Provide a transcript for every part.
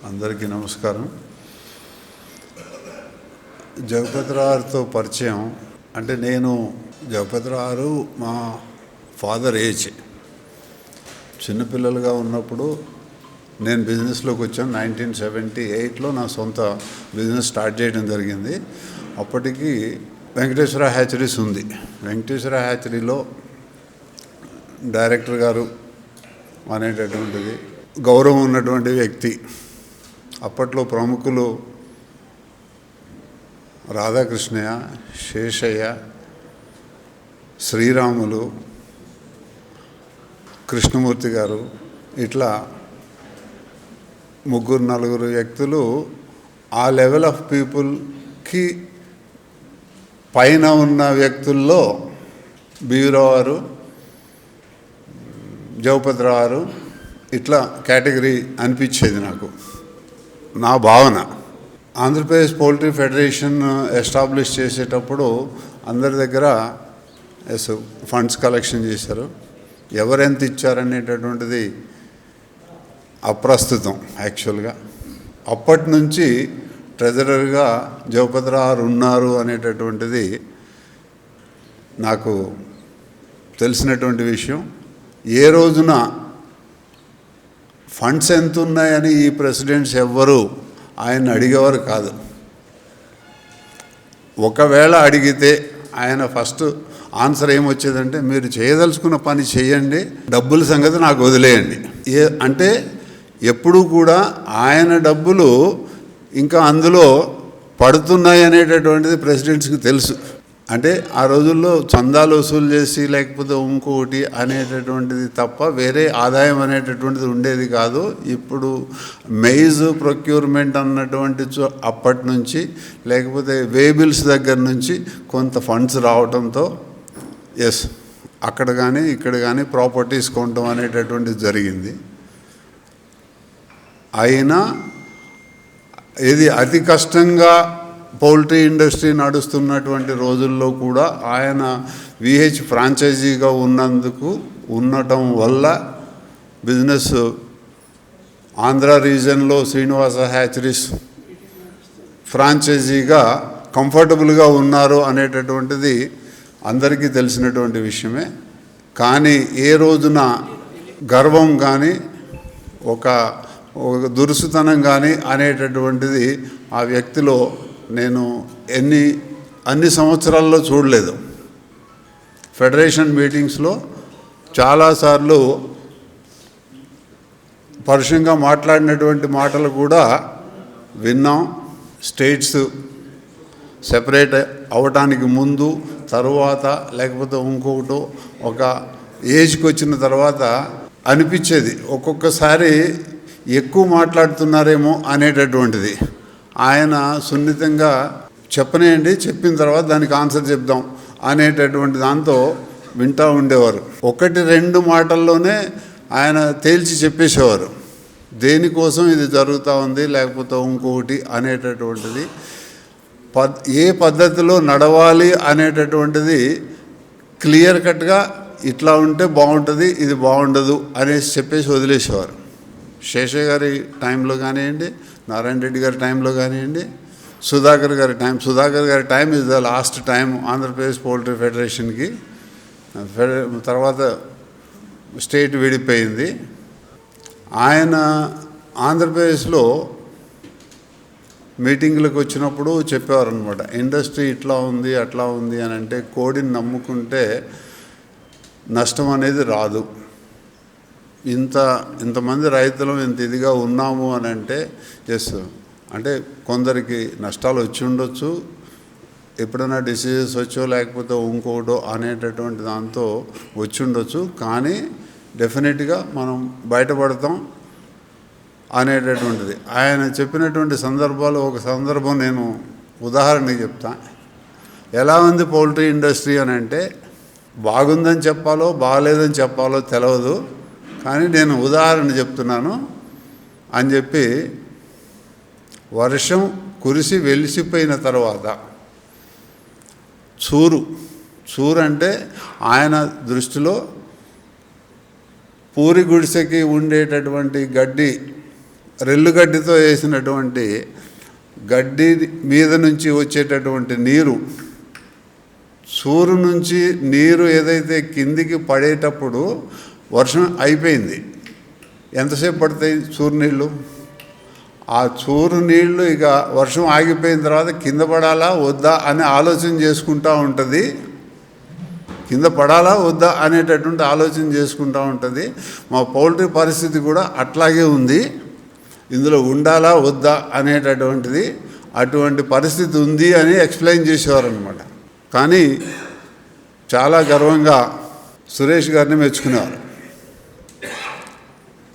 అందరికీ నమస్కారం. జగపతిరావుతో పరిచయం అంటే నేను జగపతిరావు మా ఫాదర్ ఏజ్. చిన్నపిల్లలుగా ఉన్నప్పుడు నేను బిజినెస్లోకి వచ్చాను. 1978లో నా సొంత బిజినెస్ స్టార్ట్ చేయడం జరిగింది. అప్పటికి వెంకటేశ్వర హ్యాచరీస్ ఉంది. వెంకటేశ్వర హ్యాచరీలో డైరెక్టర్ గారు అనేటటువంటిది గౌరవం ఉన్నటువంటి వ్యక్తి. అప్పట్లో ప్రముఖులు రాధాకృష్ణయ్య, శేషయ్య, శ్రీరాములు, కృష్ణమూర్తి గారు, ఇట్లా ముగ్గురు నలుగురు వ్యక్తులు ఆ లెవెల్ ఆఫ్ పీపుల్కి పైన ఉన్న వ్యక్తుల్లో బీరావు గారు, జగపతిరావు గారు ఇట్లా కేటగిరీ అనిపించేది నాకు. నా భావన ఆంధ్రప్రదేశ్ పౌల్ట్రీ ఫెడరేషన్ ఎస్టాబ్లిష్ చేసేటప్పుడు అందరి దగ్గర ఫండ్స్ కలెక్షన్ చేశారు. ఎవరెంత ఇచ్చారనేటటువంటిది అప్రస్తుతం. యాక్చువల్గా అప్పటి నుంచి ట్రెజరర్గా జగపతిరావు ఉన్నారు అనేటటువంటిది నాకు తెలిసినటువంటి విషయం. ఏ రోజున ఫండ్స్ ఎంత ఉన్నాయని ఈ ప్రెసిడెంట్స్ ఎవ్వరూ ఆయన అడిగేవారు కాదు. ఒకవేళ అడిగితే ఆయన ఫస్ట్ ఆన్సర్ ఏమొచ్చేదంటే, మీరు చేయదలుచుకున్న పని చేయండి, డబ్బుల సంగతి నాకు వదిలేయండి. అంటే ఎప్పుడూ కూడా ఆయన డబ్బులు ఇంకా అందులో పడుతున్నాయి అనేటటువంటిది ప్రెసిడెంట్స్కి తెలుసు. అంటే ఆ రోజుల్లో చందాలు వసూలు చేసి లేకపోతే ఇంకొకటి అనేటటువంటిది తప్ప వేరే ఆదాయం అనేటటువంటిది ఉండేది కాదు. ఇప్పుడు మెయిజ్ ప్రొక్యూర్మెంట్ అన్నటువంటి అప్పటి నుంచి లేకపోతే వేబిల్స్ దగ్గర నుంచి కొంత ఫండ్స్ రావడంతో అక్కడ కానీ ఇక్కడ కానీ ప్రాపర్టీస్ కొనడం అనేటటువంటిది జరిగింది. అయినా ఇది అతి కష్టంగా పౌల్ట్రీ ఇండస్ట్రీ నడుస్తున్నటువంటి రోజుల్లో కూడా ఆయన విహెచ్ ఫ్రాంచైజీగా ఉండటం వల్ల బిజినెస్ ఆంధ్ర రీజన్లో శ్రీనివాస హ్యాచరీస్ ఫ్రాంచైజీగా కంఫర్టబుల్గా ఉన్నారు అనేటటువంటిది అందరికీ తెలిసినటువంటి విషయమే. కానీ ఏ రోజున గర్వం కానీ ఒక దురుసుతనం కానీ అనేటటువంటిది ఆ వ్యక్తిలో నేను అన్ని సంవత్సరాల్లో చూడలేదు. ఫెడరేషన్ మీటింగ్స్లో చాలాసార్లు పరుషంగా మాట్లాడినటువంటి మాటలు కూడా విన్నాం. స్టేట్స్ సెపరేట్ అవ్వటానికి ముందు, తరువాత, లేకపోతే ఇంకొకటి ఒక ఏజ్కి వచ్చిన తర్వాత అనిపించేది ఒక్కొక్కసారి ఎక్కువ మాట్లాడుతున్నారేమో అనేటటువంటిది. ఆయన సున్నితంగా చెప్పనేయండి, చెప్పిన తర్వాత దానికి ఆన్సర్ చెప్దాం అనేటటువంటి దాంతో వింటూ ఉండేవారు. 1-2 మాటల్లోనే ఆయన తేల్చి చెప్పేసేవారు దేనికోసం ఇది జరుగుతూ ఉంది లేకపోతే ఇంకొకటి అనేటటువంటిది. ఏ పద్ధతిలో నడవాలి అనేటటువంటిది క్లియర్ కట్గా ఇట్లా ఉంటే బాగుంటుంది, ఇది బాగుండదు అనేసి చెప్పేసి వదిలేసేవారు. శేషయ్య గారి టైంలో కానివ్వండి, నారాయణ రెడ్డి గారి టైంలో కానివ్వండి, సుధాకర్ గారి time is the last time Andhra Pradesh poultry ఫెడరేషన్కి. తర్వాత స్టేట్ విడిపోయింది. ఆయన ఆంధ్రప్రదేశ్లో మీటింగ్లకు వచ్చినప్పుడు చెప్పేవారు అనమాట, ఇండస్ట్రీ ఇట్లా ఉంది అట్లా ఉంది అని. అంటే కోడిని నమ్ముకుంటే నష్టం అనేది రాదు. ఇంతమంది రైతులు ఇంత ఇదిగా ఉన్నాము అని అంటే అంటే కొందరికి నష్టాలు వచ్చి ఉండొచ్చు, ఎప్పుడైనా డిసీజెస్ వచ్చో లేకపోతే ఇంకోటో అనేటటువంటి దాంతో వచ్చి ఉండొచ్చు. కానీ డెఫినెట్గా మనం బయటపడతాం అనేటటువంటిది ఆయన చెప్పినటువంటి సందర్భాలు. ఒక సందర్భం నేను ఉదాహరణకి చెప్తా. ఎలా ఉంది పౌల్ట్రీ ఇండస్ట్రీ అని అంటే, బాగుందని చెప్పాలో బాగలేదని చెప్పాలో తెలియదు, కానీ నేను ఉదాహరణ చెప్తున్నాను అని చెప్పి, వర్షం కురిసి వెలిసిపోయిన తర్వాత చూరు అంటే ఆయన దృష్టిలో పూరి గుడిసెకి ఉండేటటువంటి గడ్డి, రెల్లు గడ్డితో వేసినటువంటి గడ్డి మీద నుంచి వచ్చేటటువంటి నీరు, సూరు నుంచి నీరు ఏదైతే కిందికి పడేటప్పుడు వర్షం అయిపోయింది, ఎంతసేపు పడతాయి చూరు నీళ్ళు? ఆ చూరు నీళ్ళు ఇక వర్షం ఆగిపోయిన తర్వాత కింద పడాలా వద్దా అని ఆలోచన చేసుకుంటూ ఉంటుంది, కింద పడాలా వద్దా అనేటటువంటి ఆలోచన చేసుకుంటూ ఉంటుంది. మా పౌల్ట్రీ పరిస్థితి కూడా అట్లాగే ఉంది, ఇందులో ఉండాలా వద్దా అనేటటువంటిది అటువంటి పరిస్థితి ఉంది అని ఎక్స్ప్లెయిన్ చేసేవారు అనమాట. కానీ చాలా గర్వంగా సురేష్ గారిని మెచ్చుకునేవారు.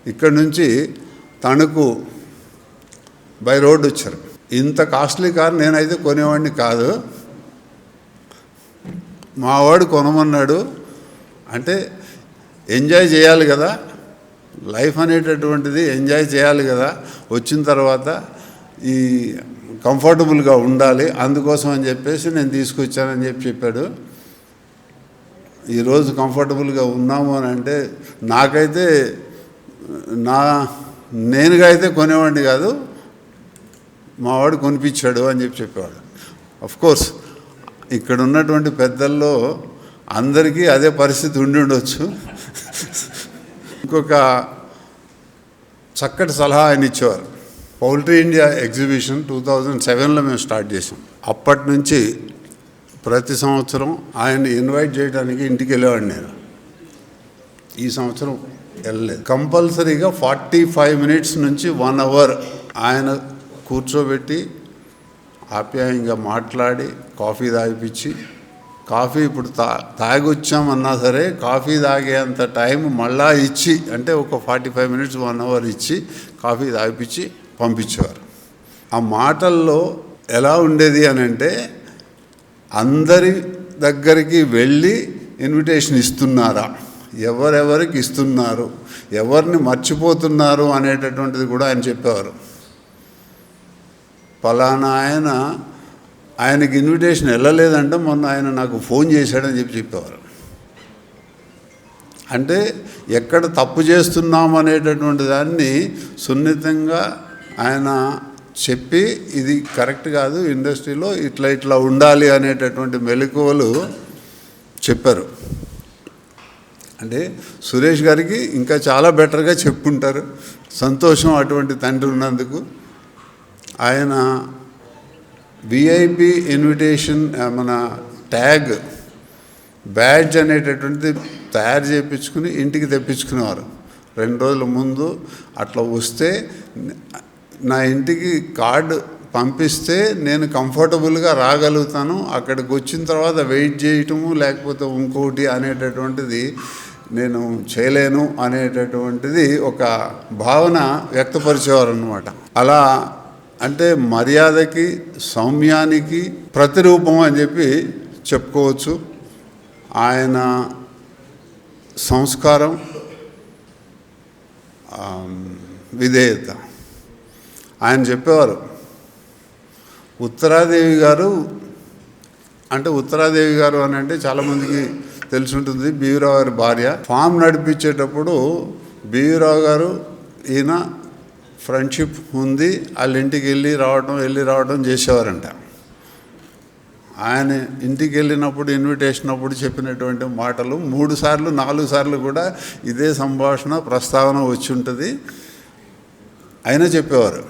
ఇక్కడి నుంచి తణుకు బై రోడ్ వచ్చారు. ఇంత కాస్ట్లీ కారు నేనైతే కొనేవాడిని కాదు, మావాడు కొనమన్నాడు. అంటే ఎంజాయ్ చేయాలి కదా, లైఫ్ అనేటటువంటిది ఎంజాయ్ చేయాలి కదా, వచ్చిన తర్వాత ఈ కంఫర్టబుల్గా ఉండాలి, అందుకోసం అని చెప్పేసి నేను తీసుకొచ్చానని చెప్పాడు. ఈరోజు కంఫర్టబుల్గా ఉన్నాము అని అంటే నాకైతే నేనుగా అయితే కొనేవాడిని కాదు, మావాడు కొనిపించాడు అని చెప్పేవాడు. కోర్స్ ఇక్కడ ఉన్నటువంటి పెద్దల్లో అందరికీ అదే పరిస్థితి ఉండి ఉండొచ్చు. ఇంకొక చక్కటి సలహా ఆయన ఇచ్చేవారు. పౌల్ట్రీ ఇండియా ఎగ్జిబిషన్ 2007లో మేము స్టార్ట్ చేసాం. అప్పటి నుంచి ప్రతి సంవత్సరం ఆయన్ని ఇన్వైట్ చేయడానికి ఇంటికి వెళ్ళేవాడిని నేను. ఈ సంవత్సరం వెళ్ళలేదు. కంపల్సరీగా 45 మినిట్స్ నుంచి 1 అవర్ ఆయన కూర్చోబెట్టి ఆప్యాయంగా మాట్లాడి కాఫీ తాగిపించి, కాఫీ ఇప్పుడు తాగొచ్చామన్నా సరే కాఫీ తాగేంత టైం మళ్ళా ఇచ్చి, అంటే ఒక 45 మినిట్స్ 1 అవర్ ఇచ్చి కాఫీ తాగిపించి పంపించేవారు. ఆ మాటల్లో ఎలా ఉండేది అని అంటే అందరి దగ్గరికి వెళ్ళి ఇన్విటేషన్ ఇస్తున్నారా, ఎవరెవరికి ఇస్తున్నారు, ఎవరిని మర్చిపోతున్నారు అనేటటువంటిది కూడా ఆయన చెప్పేవారు. పలానా ఆయనకి ఇన్విటేషన్ వెళ్ళలేదంటే మొన్న ఆయన నాకు ఫోన్ చేశాడని చెప్పేవారు. అంటే ఎక్కడ తప్పు చేస్తున్నాము అనేటటువంటి దాన్ని సున్నితంగా ఆయన చెప్పి ఇది కరెక్ట్ కాదు, ఇండస్ట్రీలో ఇట్లా ఉండాలి అనేటటువంటి మెలకువలు చెప్పారు. అంటే సురేష్ గారికి ఇంకా చాలా బెటర్గా చెప్పుంటారు. సంతోషం అటువంటి తండ్రి ఉన్నందుకు. ఆయన విఐపి ఇన్విటేషన్ మన ట్యాగ్ బ్యాడ్జ్ అనేటటువంటిది తయారు చేయించుకుని ఇంటికి తెప్పించుకునేవారు. 2 రోజుల ముందు అట్లా వస్తే నా ఇంటికి కార్డు పంపిస్తే నేను కంఫర్టబుల్గా రాగలుగుతాను, అక్కడికి వచ్చిన తర్వాత వెయిట్ చేయటము లేకపోతే ఇంకోటి అనేటటువంటిది నేను చేయలేను అనేటటువంటిది ఒక భావన వ్యక్తపరిచేవారు అన్నమాట. అలా అంటే మర్యాదకి సౌమ్యానికి ప్రతిరూపం అని చెప్పి చెప్పుకోవచ్చు. ఆయన సంస్కారం, విధేయత. ఆయన చెప్పేవారు ఉత్తరాదేవి గారు అని అంటే చాలామందికి తెలిసి ఉంటుంది, బీవీరావు గారి భార్య. ఫామ్ నడిపించేటప్పుడు బీవీరావు గారు ఈయన ఫ్రెండ్షిప్ ఉంది, వాళ్ళ ఇంటికి వెళ్ళి రావడం చేసేవారంట. ఆయన ఇంటికి వెళ్ళినప్పుడు ఇన్విటేషన్ అప్పుడు చెప్పినటువంటి మాటలు 3 సార్లు 4 సార్లు కూడా ఇదే సంభాషణ ప్రస్తావన వచ్చి ఉంటుంది. అయినా చెప్పేవారు.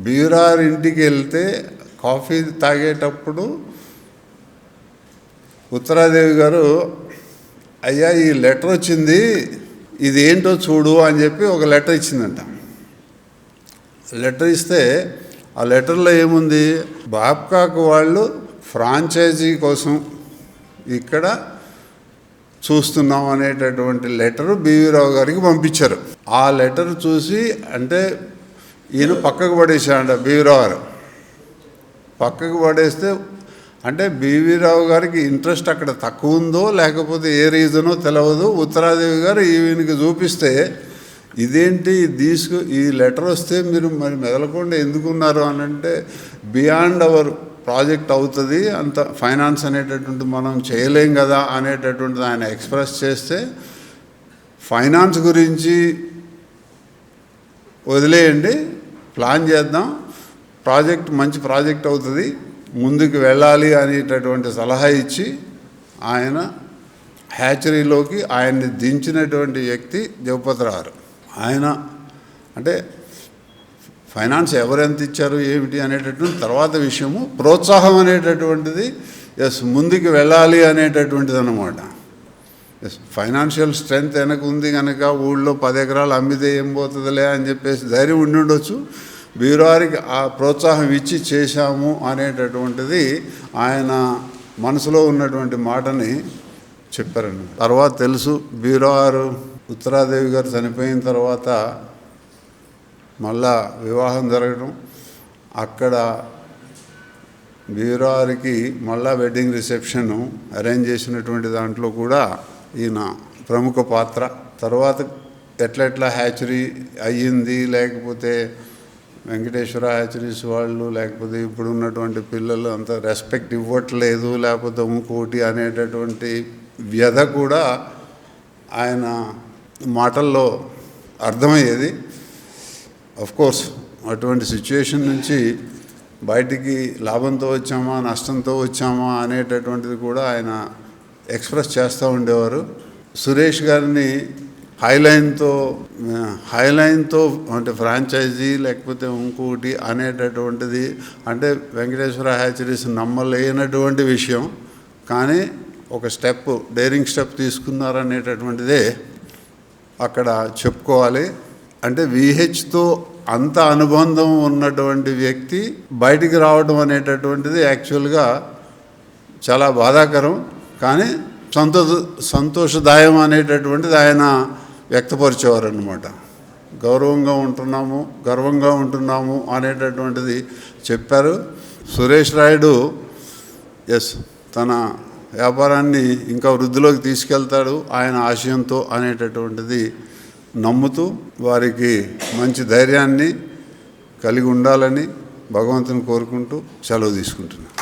బీవీరావు ఇంటికి వెళ్తే కాఫీ తాగేటప్పుడు ఉత్తరాదేవి గారు, అయ్యా ఈ లెటర్ వచ్చింది, ఇది ఏంటో చూడు అని చెప్పి ఒక లెటర్ ఇచ్చిందంట. లెటర్ ఇస్తే ఆ లెటర్లో ఏముంది, బాబ్కాక్ వాళ్ళు ఫ్రాంచైజీ కోసం ఇక్కడ చూస్తున్నాం అనేటటువంటి లెటరు బీవీరావు గారికి పంపించారు. ఆ లెటర్ చూసి అంటే ఈయన పక్కకు పడేసాడంట. బీవీరావు గారు పక్కకు పడేస్తే అంటే బీవీరావు గారికి ఇంట్రెస్ట్ అక్కడ తక్కువ ఉందో లేకపోతే ఏ రీజనో తెలియదు. ఉత్తరాదేవి గారు ఈయనకి చూపిస్తే ఇదేంటి ఈ లెటర్ వస్తే మీరు మరి మెదలకుండా ఎందుకున్నారు అని అంటే, బియాండ్ అవర్ ప్రాజెక్ట్ అవుతుంది, అంత ఫైనాన్స్ అనేటటువంటి మనం చేయలేం కదా అనేటటువంటిది ఆయన ఎక్స్ప్రెస్ చేస్తే ఫైనాన్స్ గురించి వదిలేయండి, ప్లాన్ చేద్దాం, ప్రాజెక్ట్ మంచి ప్రాజెక్ట్ అవుతుంది, ముందుకు వెళ్ళాలి అనేటటువంటి సలహా ఇచ్చి ఆయన హ్యాచరీలోకి ఆయన్ని దించినటువంటి వ్యక్తి జగపతిరావు. ఆయన అంటే ఫైనాన్స్ ఎవరెంత ఇచ్చారు ఏమిటి అనేటటువంటి తర్వాత విషయము, ప్రోత్సాహం అనేటటువంటిది ముందుకు వెళ్ళాలి అనేటటువంటిది అన్నమాట. ఫైనాన్షియల్ స్ట్రెంగ్త్ వెనక ఉంది కనుక ఊళ్ళో 10 ఎకరాలు అమ్మితే ఏం పోతుందిలే అని చెప్పేసి ధైర్యం ఉండి ఉండొచ్చు. బ్యూరోకి ఆ ప్రోత్సాహం ఇచ్చి చేశాము అనేటటువంటిది ఆయన మనసులో ఉన్నటువంటి మాటని చెప్పారండి. తర్వాత తెలుసు బ్యూరో ఉత్తరాదేవి గారు చనిపోయిన తర్వాత మళ్ళా వివాహం జరగడం, అక్కడ బ్యూరోకి మళ్ళా వెడ్డింగ్ రిసెప్షన్ అరేంజ్ చేసినటువంటి దాంట్లో కూడా ఈయన ప్రముఖ పాత్ర. తర్వాత ఎట్లా హ్యాచరీ అయ్యింది, లేకపోతే వెంకటేశ్వర హ్యాచరీస్ వాళ్ళు, లేకపోతే ఇప్పుడు ఉన్నటువంటి పిల్లలు అంత రెస్పెక్ట్ ఇవ్వట్లేదు, లేకపోతే ఇంకోటి అనేటటువంటి వ్యధ కూడా ఆయన మాటల్లో అర్థమయ్యేది. కోర్స్ అటువంటి సిచ్యుయేషన్ నుంచి బయటికి లాభంతో వచ్చామా నష్టంతో వచ్చామా అనేటటువంటిది కూడా ఆయన ఎక్స్ప్రెస్ చేస్తూ ఉండేవారు. సురేష్ గారిని హైలైన్తో అంటే ఫ్రాంచైజీ లేకపోతే ఇంకోటి అనేటటువంటిది, అంటే వెంకటేశ్వర హ్యాచరీస్ నమ్మలేనటువంటి విషయం, కానీ ఒక డేరింగ్ స్టెప్ తీసుకున్నారనేటటువంటిదే అక్కడ చెప్పుకోవాలి. అంటే విహెచ్తో అంత అనుబంధం ఉన్నటువంటి వ్యక్తి బయటికి రావడం అనేటటువంటిది యాక్చువల్గా చాలా బాధాకరం, కానీ సంతోషదాయం అనేటటువంటిది ఆయన వ్యక్తపరిచేవారు అన్నమాట. గర్వంగా ఉంటున్నాము అనేటటువంటిది చెప్పారు. సురేష్ రాయుడు తన వ్యాపారాన్ని ఇంకా వృద్ధిలోకి తీసుకెళ్తాడు ఆయన ఆశయంతో అనేటటువంటిది నమ్ముతూ వారికి మంచి ధైర్యాన్ని కలిగి ఉండాలని భగవంతుని కోరుకుంటూ సెలవు తీసుకుంటున్నాను.